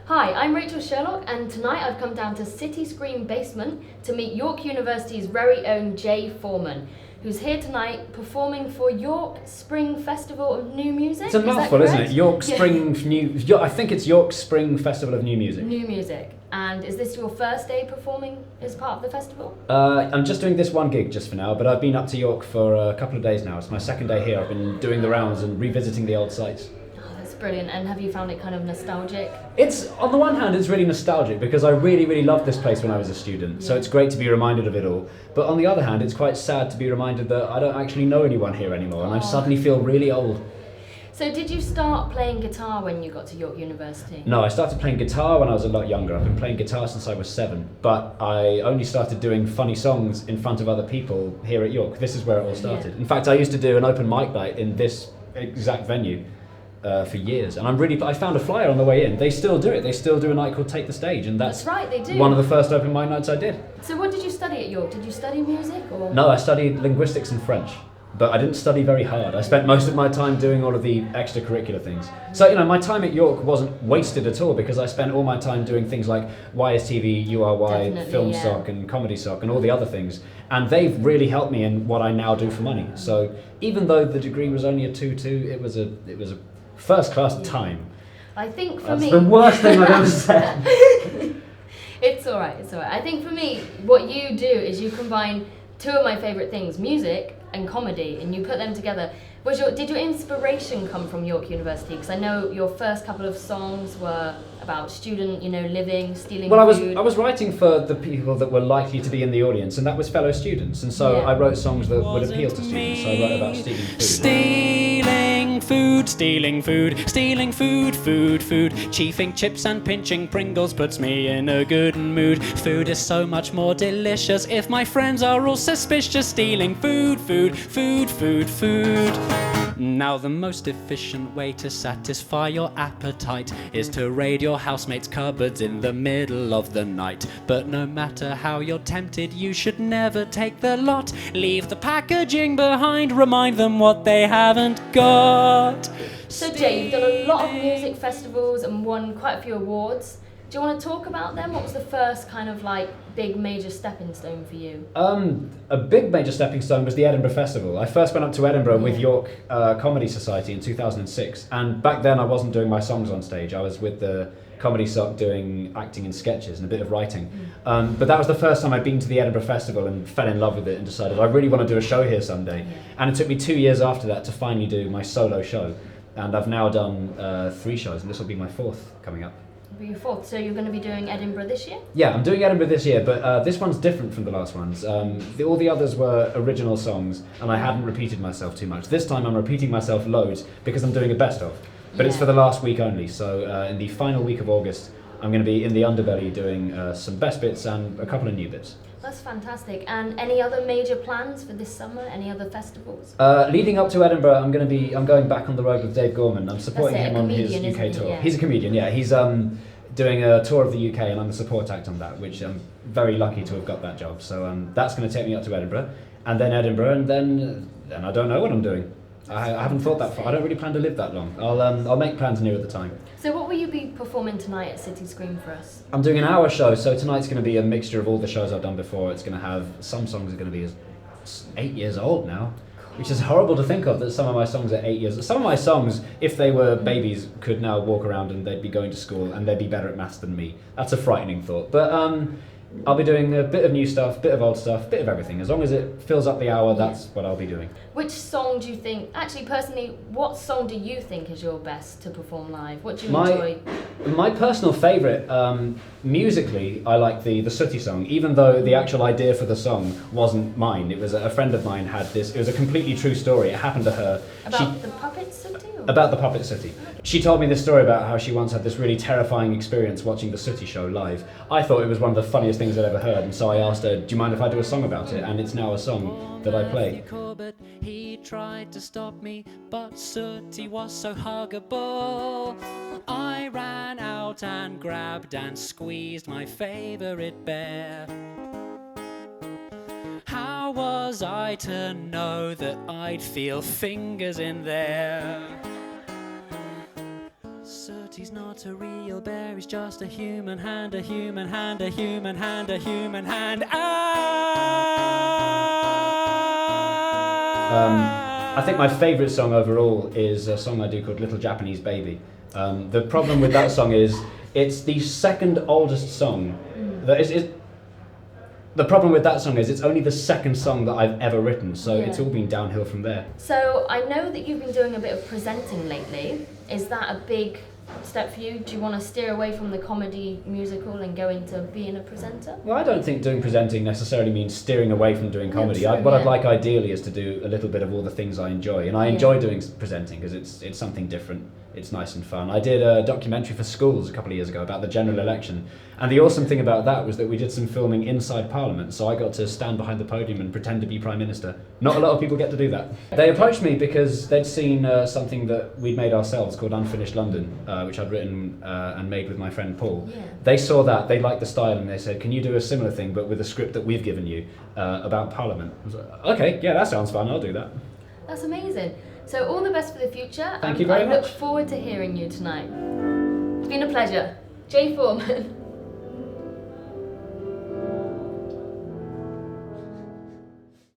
Hi, I'm Rachael Sherlock, and tonight I've come down to City Screen Basement to meet York University's very own Jay Foreman, who's here tonight performing for York Spring Festival of New Music. It's a mouthful, isn't it? York Spring I think it's York Spring Festival of New Music. New Music. And is this your first day performing as part of the festival? I'm just doing this one gig just for now, but I've been up to York for a couple of days now. It's my second day here. I've been doing the rounds and revisiting the old sites. Brilliant. And have you found it kind of nostalgic? It's, on the one hand, it's really nostalgic because I really loved this place when I was a student, so it's great to be reminded of it all. But on the other hand, it's quite sad to be reminded that I don't actually know anyone here anymore, and I suddenly feel really old. So did you start playing guitar when you got to York University? No, I started playing guitar when I was a lot younger. I've been playing guitar since I was 7, but I only started doing funny songs in front of other people here at York. This is where it all started. In fact, I used to do an open mic night in this exact venue for years, and I found a flyer on the way in. They still do it. They still do a night called Take the Stage, and that's right, they do. One of the first open mic nights I did. So what did you study at York? Did you study music or? No, I studied linguistics and French, but I didn't study very hard. I spent most of my time doing all of the extracurricular things. So, my time at York wasn't wasted at all because I spent all my time doing things like YSTV, URY, Definitely, Film Soc and Comedy Soc and all the other things. And they've really helped me in what I now do for money. So even though the degree was only a 2-2, it was a first-class time. I think for That's me... the worst thing I've ever said. It's all right. I think for me, what you do is you combine two of my favourite things, music and comedy, and you put them together. Did your inspiration come from York University? Because I know your first couple of songs were about student, living, stealing food. I was writing for the people that were likely to be in the audience, and that was fellow students. And so I wrote songs that would appeal to students. So I wrote about stealing food. Stealing food. Chiefing chips and pinching Pringles puts me in a good mood. Food is so much more delicious if my friends are all suspicious. Stealing food. Now the most efficient way to satisfy your appetite is to raid your housemates' cupboards in the middle of the night. But no matter how you're tempted, you should never take the lot. Leave the packaging behind, remind them what they haven't got. So Jay, you've done a lot of music festivals and won quite a few awards. Do you want to talk about them? What was the first kind of big major stepping stone for you? A big major stepping stone was the Edinburgh Festival. I first went up to Edinburgh with York Comedy Society in 2006, and back then I wasn't doing my songs on stage. I was with the Comedy Soc doing acting and sketches and a bit of writing. But that was the first time I'd been to the Edinburgh Festival and fell in love with it and decided I really want to do a show here someday. And it took me 2 years after that to finally do my solo show. And I've now done 3 shows, and this will be my 4th coming up. Your 4th, so you're going to be doing Edinburgh this year? Yeah, I'm doing Edinburgh this year, but this one's different from the last ones. All the others were original songs, and I hadn't repeated myself too much. This time I'm repeating myself loads because I'm doing a best-of. But it's for the last week only, so in the final week of August, I'm going to be in the underbelly doing some best bits and a couple of new bits. That's fantastic. And any other major plans for this summer? Any other festivals? Leading up to Edinburgh, I'm going back on the road with Dave Gorman. I'm supporting him on his UK tour. Yeah. He's a comedian, yeah. He's doing a tour of the UK, and I'm the support act on that, which I'm very lucky to have got that job. So that's going to take me up to Edinburgh, and then I don't know what I'm doing. I haven't thought that far. I don't really plan to live that long. I'll make plans near at the time. So what will you be performing tonight at City Screen for us? I'm doing an hour show, so tonight's going to be a mixture of all the shows I've done before. It's going to have, some songs are going to be 8 years old now, which is horrible to think of, that some of my songs are 8 years. Some of my songs, if they were babies, could now walk around and they'd be going to school and they'd be better at maths than me. That's a frightening thought. But I'll be doing a bit of new stuff, bit of old stuff, bit of everything. As long as it fills up the hour, that's what I'll be doing. Which song do you think, actually personally, what song do you think is your best to perform live? What do you enjoy? My personal favourite, musically, I like the Sooty song, even though the actual idea for the song wasn't mine. It was a friend of mine had this, it was a completely true story. It happened to her. About the puppet Sooty? About the puppet Sooty. She told me this story about how she once had this really terrifying experience watching the Sooty show live. I thought it was one of the funniest things I'd ever heard, and so I asked her, do you mind if I do a song about it? And it's now a song that I play. He tried to stop me, but Sooty was so huggable. I ran out and grabbed and squeezed my favourite bear. How was I to know that I'd feel fingers in there? Sooty he's not a real bear, he's just a human hand, a human hand, a human hand, a human hand. I think my favourite song overall is a song I do called Little Japanese Baby. The problem with that song is it's the second oldest song. The problem with that song is it's only the second song that I've ever written, so it's all been downhill from there. So I know that you've been doing a bit of presenting lately. Is that a big step for you? Do you want to steer away from the comedy musical and go into being a presenter? Well, I don't think doing presenting necessarily means steering away from doing comedy. True, What I'd like ideally is to do a little bit of all the things I enjoy, and I enjoy doing presenting because it's something different. It's nice and fun. I did a documentary for schools a couple of years ago about the general election, and the awesome thing about that was that we did some filming inside Parliament, so I got to stand behind the podium and pretend to be Prime Minister. Not a lot of people get to do that. They approached me because they'd seen something that we'd made ourselves called Unfinished London, which I'd written and made with my friend Paul. Yeah. They saw that, they liked the style, and they said, can you do a similar thing but with a script that we've given you about Parliament? I was like, okay, yeah, that sounds fun, I'll do that. That's amazing. So all the best for the future. Thank you very much. I look forward to hearing you tonight. It's been a pleasure. Jay Foreman.